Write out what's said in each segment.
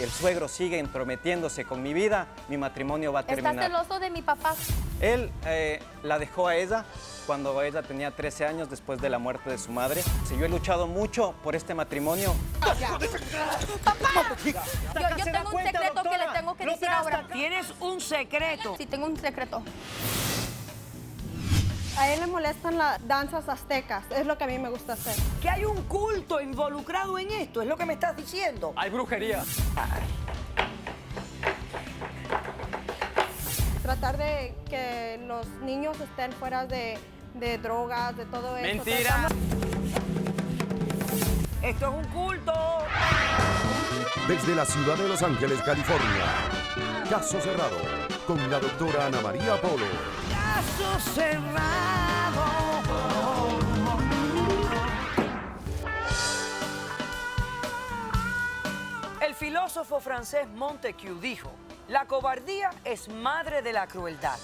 el suegro sigue entrometiéndose con mi vida, mi matrimonio va a terminar. ¿Estás celoso de mi papá? Él la dejó a ella cuando ella tenía 13 años después de la muerte de su madre. Yo he luchado mucho por este matrimonio. ¡Papá! Yo tengo un secreto que le tengo que decir ahora. ¿Tienes un secreto? Sí, tengo un secreto. A él le molestan las danzas aztecas, es lo que a mí me gusta hacer. Que hay un culto involucrado en esto, es lo que me estás diciendo. Hay brujería. Tratar de que los niños estén fuera de drogas, de todo eso. Mentira. Esto es un culto. Desde la ciudad de Los Ángeles, California. Caso cerrado con la doctora Ana María Polo. Caso cerrado. El filósofo francés Montesquieu dijo: la cobardía es madre de la crueldad.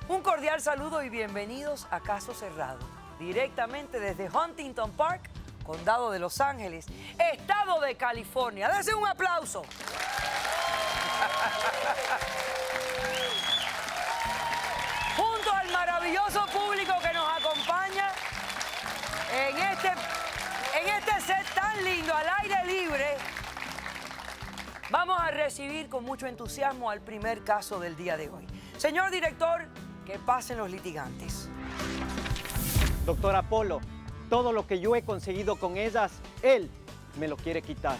Un cordial saludo y bienvenidos a Caso Cerrado, directamente desde Huntington Park, Condado de Los Ángeles, Estado de California. ¡Dense un aplauso! Junto al maravilloso público que nos acompaña en este set tan lindo, al aire libre, vamos a recibir con mucho entusiasmo al primer caso del día de hoy. Señor director, que pasen los litigantes. Doctora Polo, todo lo que yo he conseguido con ellas, él me lo quiere quitar.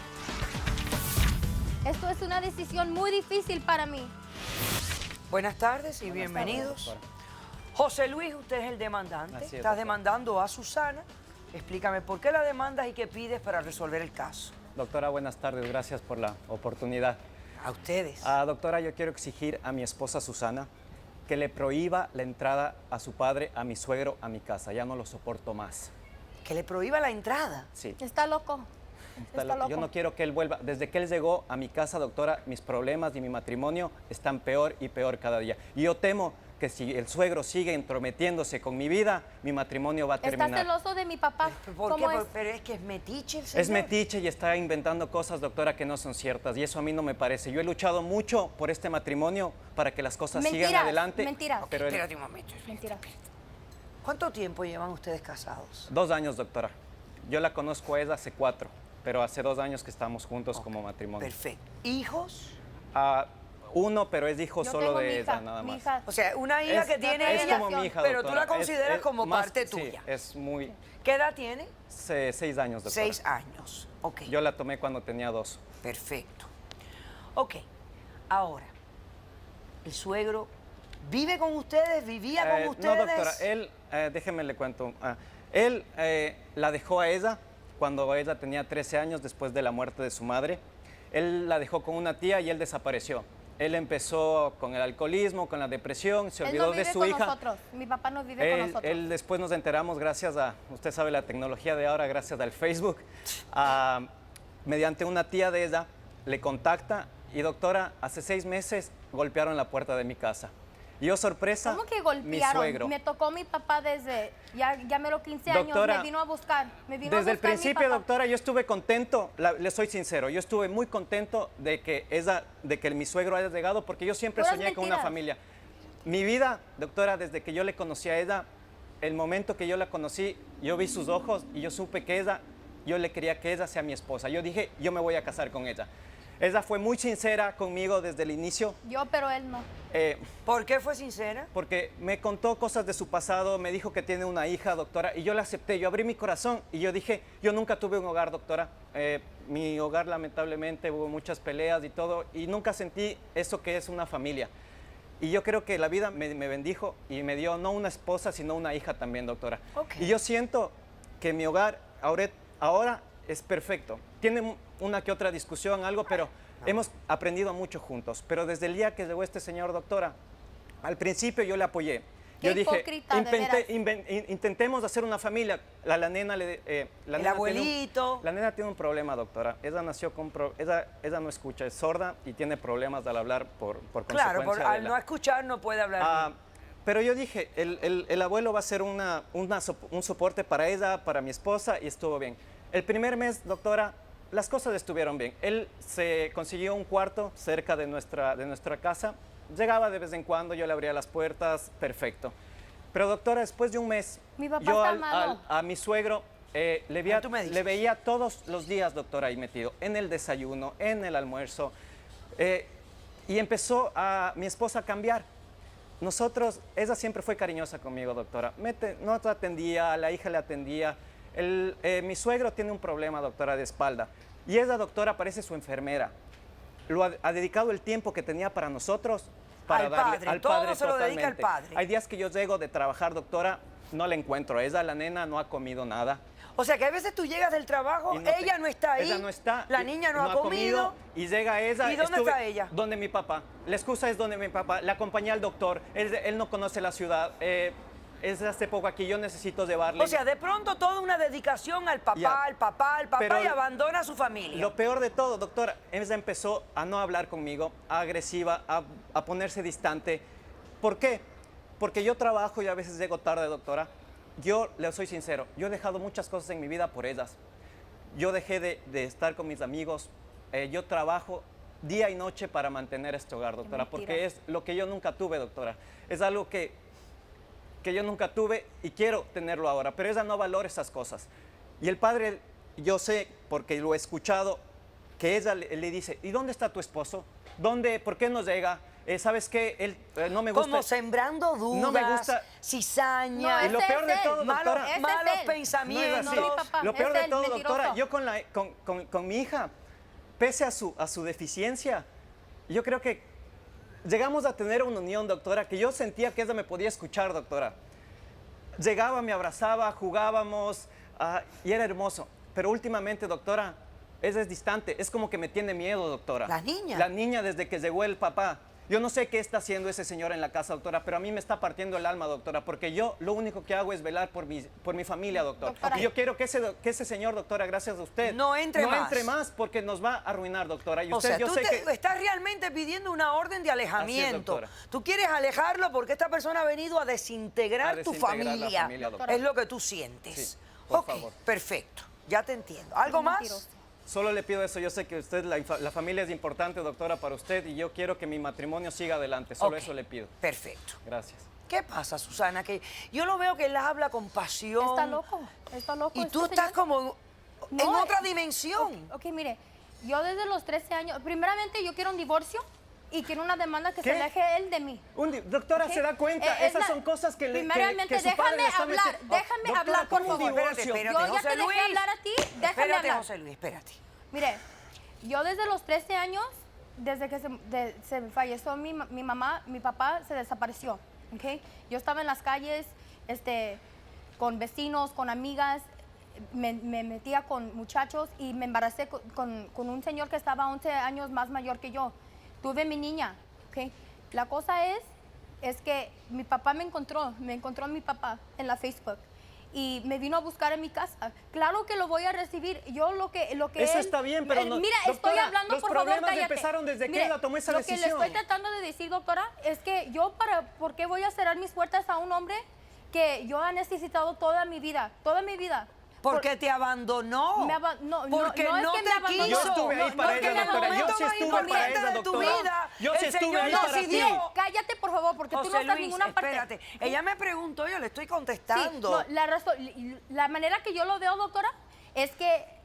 Esto es una decisión muy difícil para mí. Buenas tardes y bienvenidos. Doctora. José Luis, usted es el demandante. Así es, Estás doctora. demandando a Susana. Explícame por qué la demandas y qué pides para resolver el caso. Doctora, buenas tardes. Gracias por la oportunidad. A ustedes. Doctora, yo quiero exigir a mi esposa Susana que le prohíba la entrada a su padre, a mi suegro, a mi casa. Ya no lo soporto más. Que le prohíba la entrada. Sí. Está loco. Está loco. Yo no quiero que él vuelva. Desde que él llegó a mi casa, doctora, mis problemas y mi matrimonio están peor y peor cada día. Y yo temo que si el suegro sigue entrometiéndose con mi vida, mi matrimonio va a terminar. ¿Estás celoso de mi papá? ¿Por qué? ¿Cómo es? Pero es que es metiche el señor. Es metiche y está inventando cosas, doctora, que no son ciertas. Y eso a mí no me parece. Yo he luchado mucho por este matrimonio para que las cosas sigan adelante. Mentiras. Pero él- Espérate un momento. Mentira. ¿Cuánto tiempo llevan ustedes casados? 2 años, doctora. Yo la conozco a ella hace 4, pero hace 2 años que estamos juntos como matrimonio. Perfecto. ¿Hijos? 1, pero es hijo Yo solo tengo de mi ella, hija, nada mi más. hija. O sea, una hija que tiene Es ella, como mi hija, pero tú doctora. la consideras Es como más- parte sí, tuya. es muy... ¿Qué edad tiene? 6 años, doctora. 6 años. Ok. Yo la tomé cuando tenía 2. Perfecto. Ok. Ahora, el suegro vive con ustedes, vivía con ustedes. No, doctora, él, déjeme le cuento. Él la dejó a ella cuando ella tenía 13 años después de la muerte de su madre. Él la dejó con una tía y él desapareció. Él empezó con el alcoholismo, con la depresión, se Él olvidó no de vive su con hija. nosotros. Mi papá no vive con nosotros. Él después nos enteramos gracias a, usted sabe la tecnología de ahora, gracias al Facebook, mediante una tía de ella, le contacta y doctora, hace 6 meses golpearon la puerta de mi casa. Y yo, sorpresa, ¿Cómo que mi golpearon? suegro. Me tocó mi papá desde, ya me lo 15 años, Doctora, me vino a buscar. Me vino a Desde el buscar mi principio, papá. doctora, yo estuve contento, le soy sincero, yo estuve muy contento de que mi suegro haya llegado, porque yo siempre Puras soñé con una mentiras. familia. Mi vida, doctora, desde que yo le conocí a ella, el momento que yo la conocí, yo vi sus ojos y yo supe que yo le quería que ella sea mi esposa. Yo dije, yo me voy a casar con ella. Ella fue muy sincera conmigo desde el inicio. Yo, pero él no. ¿Por qué fue sincera? Porque me contó cosas de su pasado, me dijo que tiene una hija, doctora, y yo la acepté, yo abrí mi corazón y yo dije, yo nunca tuve un hogar, doctora. Mi hogar, lamentablemente, hubo muchas peleas y todo, y nunca sentí eso que es una familia. Y yo creo que la vida me bendijo y me dio no una esposa, sino una hija también, doctora. Ok. Y yo siento que mi hogar ahora es perfecto. Tiene una que otra discusión, algo, pero hemos aprendido mucho juntos. Pero desde el día que llegó este señor, doctora, al principio yo le apoyé. Qué Yo dije, hipócrita, de veras. intentemos hacer una familia. La nena El abuelito. La nena tiene un problema, doctora. Ella nació con... ella no escucha, es sorda y tiene problemas al hablar por Claro, consecuencia de al no escuchar no puede hablar. pero yo dije, el abuelo va a ser un soporte para ella, para mi esposa, y estuvo bien. El primer mes, doctora, las cosas estuvieron bien. Él se consiguió un cuarto cerca de nuestra casa. Llegaba de vez en cuando, yo le abría las puertas, perfecto. Pero doctora, después de un mes, Mi papá yo está malo. a mi suegro Tú me dices. le veía todos los días, doctora, ahí metido, en el desayuno, en el almuerzo. Y empezó mi esposa a cambiar. Ella siempre fue cariñosa conmigo, doctora. No te atendía, a la hija le atendía. Mi suegro tiene un problema, doctora, de espalda. Y esa doctora parece su enfermera. Ha dedicado el tiempo que tenía para nosotros, para Al darle padre, al todo padre se lo dedica al totalmente. padre. Hay días que yo llego de trabajar, doctora, no la encuentro. La nena, no ha comido nada. O sea que a veces tú llegas del trabajo, Y ella no está ahí, ella no está, la y niña no ha comido. y llega ella. ¿Y dónde está ella? Donde mi papá. La excusa es donde mi papá. La acompañé al doctor. Él no conoce la ciudad. Es hace poco aquí. Yo necesito llevarle. O sea, de pronto toda una dedicación al papá, Ya. al papá, al papá Pero y abandona a su familia. Lo peor de todo, doctora, ella empezó a no hablar conmigo, agresiva, a ponerse distante. ¿Por qué? Porque yo trabajo y a veces llego tarde, doctora. Yo le soy sincero, yo he dejado muchas cosas en mi vida por ellas. Yo dejé de estar con mis amigos. Yo trabajo día y noche para mantener este hogar, doctora, mentira. porque es lo que yo nunca tuve, doctora. Es algo que yo nunca tuve y quiero tenerlo ahora, pero ella no valora esas cosas. Y el padre, yo sé, porque lo he escuchado, que ella le dice, ¿y dónde está tu esposo? ¿Por qué no llega? ¿Sabes qué? Él no me gusta. Como sembrando dudas, No me gusta. cizaña, No, Y lo ese peor es de él. todo, malos, doctora. Ese es malos él. No es pensamientos. así. No, mi papá. Lo peor Es de él, todo, mentiroso. doctora, yo con mi hija, pese a su deficiencia, yo creo que llegamos a tener una unión, doctora, que yo sentía que ella me podía escuchar, doctora. Llegaba, me abrazaba, jugábamos y era hermoso. Pero últimamente, doctora, ella es distante. Es como que me tiene miedo, doctora. ¿La niña? La niña desde que llegó el papá. Yo no sé qué está haciendo ese señor en la casa, doctora, pero a mí me está partiendo el alma, doctora, porque yo lo único que hago es velar por mi familia, doctor. Doctora. Y yo quiero que ese señor, doctora, gracias a usted, No entre más. porque nos va a arruinar, doctora. Y O usted, sea, yo tú sé que... estás realmente pidiendo una orden de alejamiento. doctora. Tú quieres alejarlo porque esta persona ha venido a desintegrar, A desintegrar la tu familia, doctora. Es lo que tú sientes. Sí, por Ok, favor. perfecto. Ya te entiendo. ¿Algo más? Mentiroso. Solo le pido eso. Yo sé que usted, la familia es importante, doctora, para usted, y yo quiero que mi matrimonio siga adelante. Solo Ok, eso le pido. Perfecto. Gracias. ¿Qué pasa, Susana? Que yo lo veo que él habla con pasión. Está loco, está loco. Y este tú estás señor. como en No, otra dimensión. Ok, mire, yo desde los 13 años, primeramente yo quiero un divorcio y quiero una demanda que ¿Qué? se aleje él de mí. Doctora, ¿Ok? ¿se da cuenta? Es Esas la- son cosas que le Primeramente, que su padre déjame le está hablar, metiendo. déjame Doctora, hablar, por ¿cómo un favor. divorcio? Espérate, Yo ya José te dejé Luis. hablar a ti, déjame Espérate, hablar. José Luis, espérate. Mire, yo desde los 13 años, desde que se falleció mi mamá, mi papá se desapareció, ¿ok? Yo estaba en las calles, con vecinos, con amigas, me metía con muchachos y me embaracé con un señor que estaba 11 años más mayor que yo. Tuve mi niña, ¿ok? La cosa es que mi papá me encontró mi papá en la Facebook. Y me vino a buscar en mi casa. Claro que lo voy a recibir. Yo lo que Eso él- está bien, pero no- Mira, doctora, estoy hablando, los por favor, problemas cállate. empezaron desde que Mire, ella tomó esa Lo que le decisión. estoy tratando de decir, doctora, es que yo ¿por qué voy a cerrar mis puertas a un hombre que yo he necesitado toda mi vida? Toda mi vida. Porque te abandonó. Porque no es no que me te abandonó. quiso. Yo estuve ahí para es que ella, en el doctora. Yo momento sí más estuve para importante ella, de tu doctora. vida, Yo sí el estuve Señor ahí para ti. decidió. Cállate, por favor, porque tú no José estás en Luis, ninguna parte. espérate. Ella me preguntó, yo le estoy Sí, contestando. la manera que yo lo veo, doctora, es que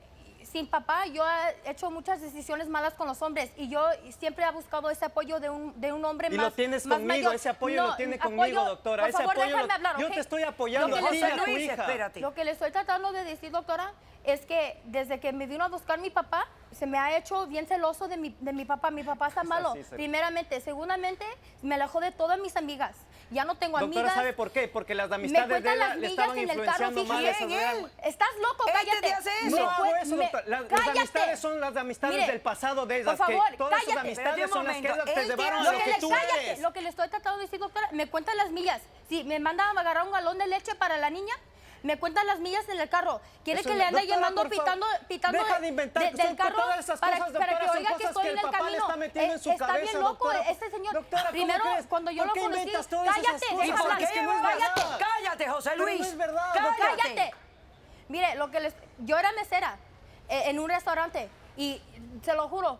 sin papá yo he hecho muchas decisiones malas con los hombres y yo siempre he buscado ese apoyo de un hombre Y más lo tienes más conmigo, mayor. ese apoyo No, lo tiene apoyo- conmigo, doctora. Por Ese favor, apoyo déjame hablar, yo ¿ok? te estoy apoyando Lo a que ti y le a tu Luis, hija. espérate. Lo que le estoy tratando de decir, doctora, es que desde que me vino a buscar mi papá, se me ha hecho bien celoso de mi papá. Mi papá está malo, así, sí. primeramente. Segundamente, me alejó de todas mis amigas. Ya no tengo Doctora, amigas. ¿sabe por qué? Porque las Me amistades de cuentan ella las le millas estaban en el carro. influenciando mal. fíjate. esas él. Estás loco, Este cállate. te hace eso. No hago eso, Me- doctora. Las cállate. amistades son las amistades Mire, del pasado de ellas. por favor, que todas esas cállate. amistades Espérate un son las que momento. ellas te Él te llevaron a hace- lo que tú cállate. eres. Lo que le estoy tratando de decir, doctora, me cuentan las millas. Si me mandan a agarrar un galón de leche para la niña, me cuentan las millas en el carro. Quiere Eso que no- le ande doctora, llamando, por favor, pitando deja de inventar, del son carro todas esas para, cosas, para que doctora, son oiga que cosas estoy que en el el papá le camino. está metiendo en su Está cabeza, bien loco doctora. este señor. Doctora, ¿cómo Primero, crees? cuando yo ¿Por lo qué conocí, inventas todas esas cállate, cosas? ¿Y deja por hablar, qué? cállate. Cállate, José Pero Luis. no es verdad, Cállate. Cállate. Mire, yo era mesera. en un restaurante. Y se lo juro,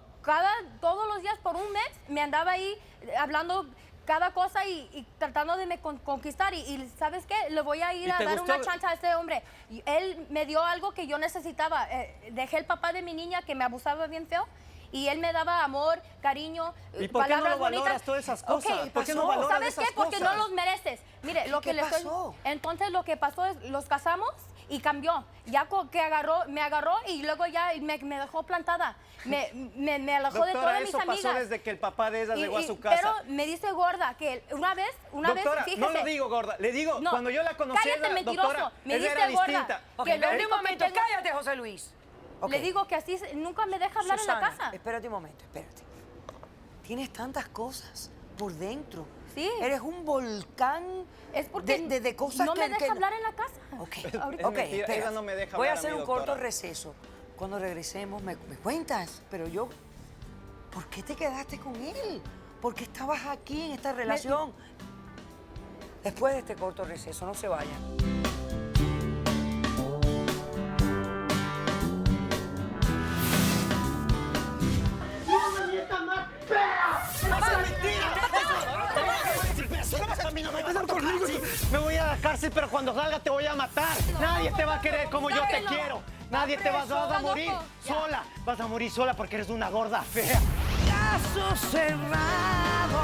todos los días por un mes me andaba ahí hablando cada cosa y tratando de me conquistar. Y ¿sabes qué? Le voy a ir a dar una chance a este hombre. Y él me dio algo que yo necesitaba. Dejé el papá de mi niña que me abusaba bien feo. Y él me daba amor, cariño, ¿Y por qué no palabras lo valoras bonitas. todas esas cosas? Okay, ¿Por qué no valoras ¿sabes esas qué? Porque cosas? no los mereces. Mire, lo que ¿Qué le estoy... pasó? Entonces lo que pasó es, los casamos y cambió. Ya que me agarró y luego ya me dejó plantada. Me alejó Doctora, de todas mis eso amigas. pasó desde que el papá de ella llegó a su casa. Pero me dice gorda que una vez, Doctora, fíjese. no lo digo gorda, le digo, No, cuando yo la conocí, cállate, ella, mentiroso. doctora, Me ella dice era gorda. distinta. Ok, Que lo espérate un único que momento, tengo- cállate, José Luis. Ok. Le digo que así nunca me deja hablar Susana, en la casa. espérate un momento, espérate. Tienes tantas cosas por dentro. Sí. Eres un volcán Es porque de cosas no que... me deja que- hablar en la casa. Ok, Ahorita- ok, mentira, espérate. ella no me deja Voy a hablar a hacer mí, un corto doctora. receso. Cuando regresemos me cuentas, pero yo... ¿Por qué te quedaste con él? ¿Por qué estabas aquí en esta relación? Después de este corto receso, no se vayan. Me voy a la cárcel, pero cuando salga te voy a matar. Nadie te va a querer como yo te Sáquenlo. quiero. Nadie te vas a morir loco. Ya. sola. Vas a morir sola porque eres una gorda fea. Caso cerrado.